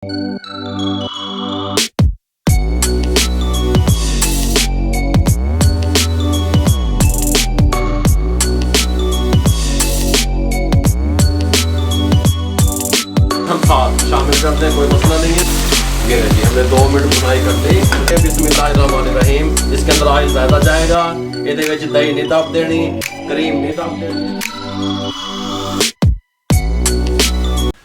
शामिल करते हैं, कोई मसला नहीं है। ये है जी, हमने 2 मिनट बुनाई कर ली। बिस्मिल्लाहिर्रहमानिर्रहीम। इसके अंदर ऑयल ज्यादा जाएगा, ਇਹਦੇ ਵਿੱਚ दही नहीं दब देनी, क्रीम नहीं दब देनी।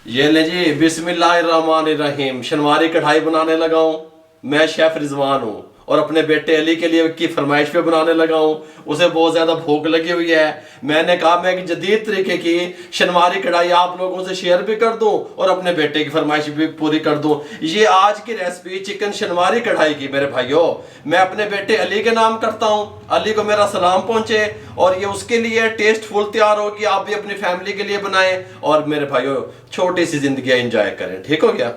ये ले जी, बिस्मिल्लाहिर्रहमानिर्रहीम। शनवारी कढ़ाई बनाने लगा हूँ। मैं शेफ रिजवान हूँ और अपने बेटे अली के लिए की फरमाइश पे बनाने लगा हूँ। उसे बहुत ज़्यादा भूख लगी हुई है। मैंने कहा मैं एक जदीद तरीके की शनवारी कढ़ाई आप लोगों से शेयर भी कर दूं और अपने बेटे की फरमाइश भी पूरी कर दूं। ये आज की रेसिपी चिकन शनवारी कढ़ाई की मेरे भाइयों, मैं अपने बेटे अली के नाम करता हूँ। अली को मेरा सलाम पहुँचे और ये उसके लिए टेस्टफुल तैयार होगी। आप भी अपनी फैमिली के लिए बनाएं और मेरे भाइयों छोटी सी जिंदगी एंजॉय करें। ठीक हो गया।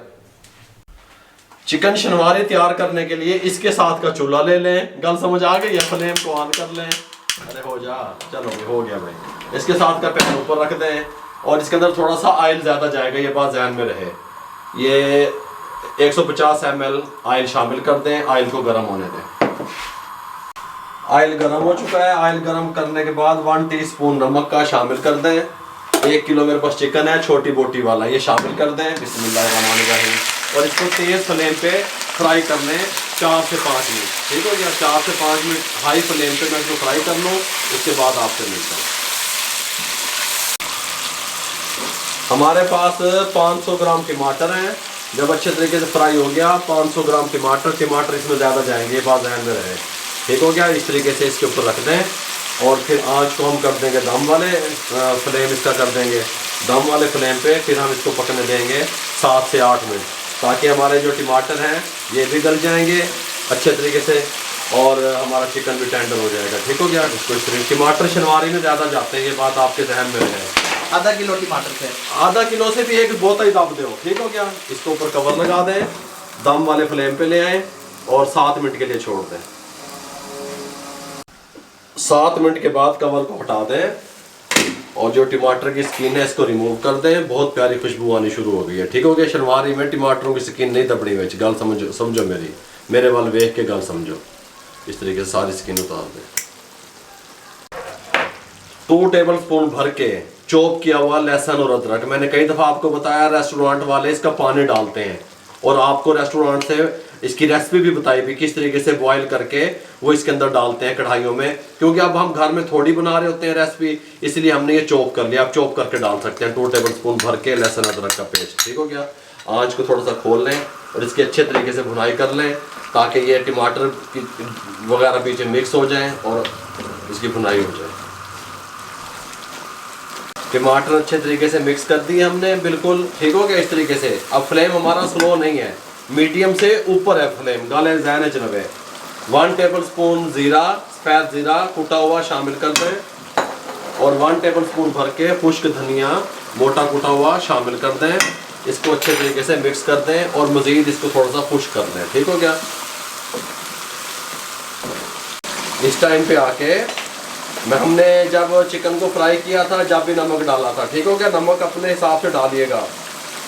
चिकन शनवारी तैयार करने के लिए इसके साथ का चूल्हा ले लें। गल समझ आ गई है? फ्लेम को ऑन कर लें। अरे हो जा, चलो हो गया भाई। इसके साथ का पैन ऊपर रख दें और इसके अंदर थोड़ा सा ऑयल ज़्यादा जाएगा, ये बात ध्यान में रहे। ये 150 ml ऑयल शामिल कर दें। ऑयल को गर्म होने दें। ऑयल गर्म हो चुका है। ऑयल गर्म करने के बाद 1 टीस्पून नमक का शामिल कर दें। 1 किलो मेरे पास चिकन है, छोटी बोटी वाला, ये शामिल कर दें। बिस्मिल्लाहिर्रहमानिर्रहीम। और इसको तेज फ्लेम पे फ्राई कर लें 4 से 5 मिनट। ठीक हो गया। 4 से 5 मिनट हाई फ्लेम पे मैं इसको फ्राई कर लूँ, उसके बाद आपसे मिलता हूँ। हमारे पास 500 ग्राम टमाटर हैं। जब अच्छे तरीके से फ्राई हो गया 500 ग्राम टमाटर इसमें ज़्यादा जाएंगे, ये बात ध्यान में रहे। ठीक हो गया। इस तरीके से इसके ऊपर रख दें और फिर आँच को हम कर देंगे दम वाले फ्लेम इसका कर देंगे दम वाले फ्लेम पे। फिर हम इसको पकने देंगे 7 से 8 मिनट, ताकि हमारे जो टमाटर हैं ये भी गल जाएंगे अच्छे तरीके से और हमारा चिकन भी टेंडर हो जाएगा। ठीक हो गया। इसको इस तरीके टमाटर शनवारी में ज़्यादा जाते हैं, ये बात आपके जहन में रहे। आधा किलो टमाटर से आधा किलो से भी एक बहुत ही दब दो। ठीक हो गया। इसके ऊपर कवर लगा दें, दम वाले फ्लेम पे ले आए और 7 मिनट के लिए छोड़ दें। 7 मिनट के बाद कवर को हटा दें और जो टमाटर की स्किन है इसको रिमूव कर दें। बहुत प्यारी खुशबू आनी शुरू हो गई है। ठीक हो गया। शनवारी में टमाटरों की स्किन नहीं दबनी हुई। गल समझो मेरे वाल वेख के गल समझो। इस तरीके से सारी स्किन उतार दें। 2 टेबल स्पून भर के चॉप किया हुआ लहसुन और अदरक। मैंने कई दफ़ा आपको बताया रेस्टोरेंट वाले इसका पानी डालते हैं और आपको रेस्टोरेंट से इसकी रेसिपी भी बताई भी किस तरीके से बॉईल करके वो इसके अंदर डालते हैं कढ़ाइयों में, क्योंकि अब हम घर में थोड़ी बना रहे होते हैं रेसिपी, इसलिए हमने ये चॉप कर लिया। आप चॉप करके डाल सकते हैं 2 टेबल स्पून भर के लहसुन अदरक का पेस्ट। ठीक हो गया। आँच को थोड़ा सा खोल लें और इसके अच्छे तरीके से भुनाई कर लें, ताकि ये टमाटर वगैरह पीछे मिक्स हो जाएँ और इसकी भुनाई हो जाए। टमाटर अच्छे तरीके से मिक्स कर दिए हमने, बिल्कुल। ठीक हो गया। इस तरीके से अब फ्लेम हमारा स्लो नहीं है, मीडियम से ऊपर है फ्लेम। गाले जहन च रहे। 1 टेबल स्पून ज़ीरा, सफ़ेद ज़ीरा कुटा हुआ शामिल कर दें और 1 टेबल स्पून भर के खुश्क धनिया मोटा कुटा हुआ शामिल कर दें। इसको अच्छे तरीके से मिक्स कर दें और मज़ीद इसको थोड़ा सा खुश्क कर दें। ठीक हो गया। इस टाइम पे आके हमने जब चिकन को फ्राई किया था जब भी नमक डाला था। ठीक हो गया। नमक अपने हिसाब से डालिएगा।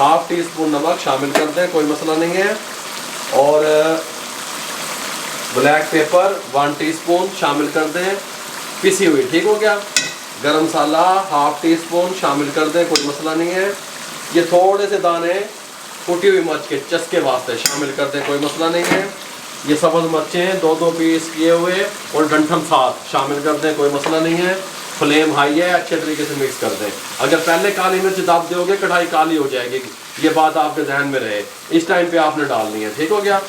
1/2 टीस्पून नमक शामिल कर दें, कोई मसला नहीं है। और ब्लैक पेपर 1 टीस्पून शामिल कर दें, पिसी हुई। ठीक हो गया। गरम मसाला 1/2 टीस्पून शामिल कर दें, कोई मसला नहीं है। ये थोड़े से दाने कुटी हुई मिर्च के चस्के वास्ते शामिल कर दें, कोई मसला नहीं है। ये सब्ज़ मिर्चें 2-2 पीस किए हुए और डंठल साथ शामिल कर दें, कोई मसला नहीं है। फ्लेम हाई है, अच्छे तरीके से मिक्स कर दें। अगर पहले काली मिर्च दाब दोगे कढ़ाई काली हो जाएगी, ये बात आपके जहन में रहे। इस टाइम पे आपने डालनी है। ठीक हो गया।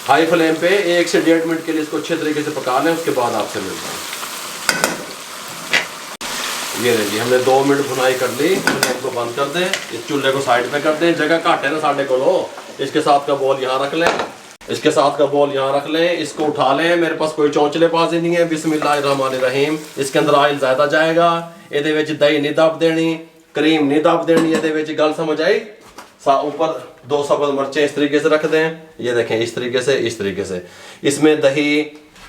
हाई फ्लेम पे 1 से 1.5 मिनट के लिए इसको अच्छे तरीके से पका लें, उसके बाद आपसे मिलता हूँ। ये रही, हमने 2 मिनट भुनाई कर ली। फ्लेम को बंद कर दें, इस चूल्हे को साइड पे कर दें। जगह घट है ना साढ़े को। इसके साथ का बॉल यहाँ रख लें, इसके साथ का बॉल यहाँ रख लें। इसको उठा लें। मेरे पास कोई चौंचलेबाजी नहीं है। बिस्मिल्लाहिर्रहमानिर्रहीम। इसके अंदर ऑयल ज़्यादा जाएगा, ਇਹਦੇ ਵਿੱਚ दही नहीं दब देनी, क्रीम नहीं दब देनी। ਇਹਦੇ ਵਿੱਚ गल समझ आई। ऊपर 2 सब्ज़ मिर्चें इस तरीके से रख दें। ये देखें इस तरीके से। इसमें दही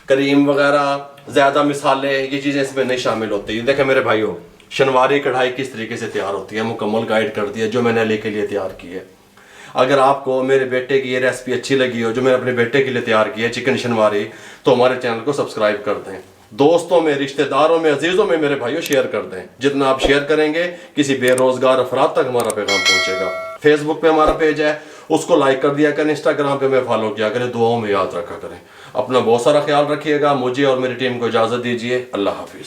क्रीम वगैरह ज़्यादा मिसाले ये चीज़ें इसमें नहीं शामिल होती। ये देखें मेरे भाइयों, शनवारी कढ़ाई किस तरीके से तैयार होती है, मुकम्मल गाइड कर दिया जो मैंने अली के लिए तैयार की है। अगर आपको मेरे बेटे की ये रेसिपी अच्छी लगी हो जो मैंने अपने बेटे के लिए तैयार की है चिकन शनवारी, तो हमारे चैनल को सब्सक्राइब कर दें। दोस्तों में, रिश्तेदारों में, अजीजों में, मेरे भाइयों शेयर कर दें। जितना आप शेयर करेंगे किसी बेरोजगार अफराद तक हमारा पैगाम पहुंचेगा। फेसबुक पे हमारा पेज है, उसको लाइक कर दिया करें। इंस्टाग्राम पे हमें फॉलो किया करें। दुआओं में याद रखा करें। अपना बहुत सारा ख्याल रखिएगा। मुझे और मेरी टीम को इजाजत दीजिए। अल्लाह हाफिज।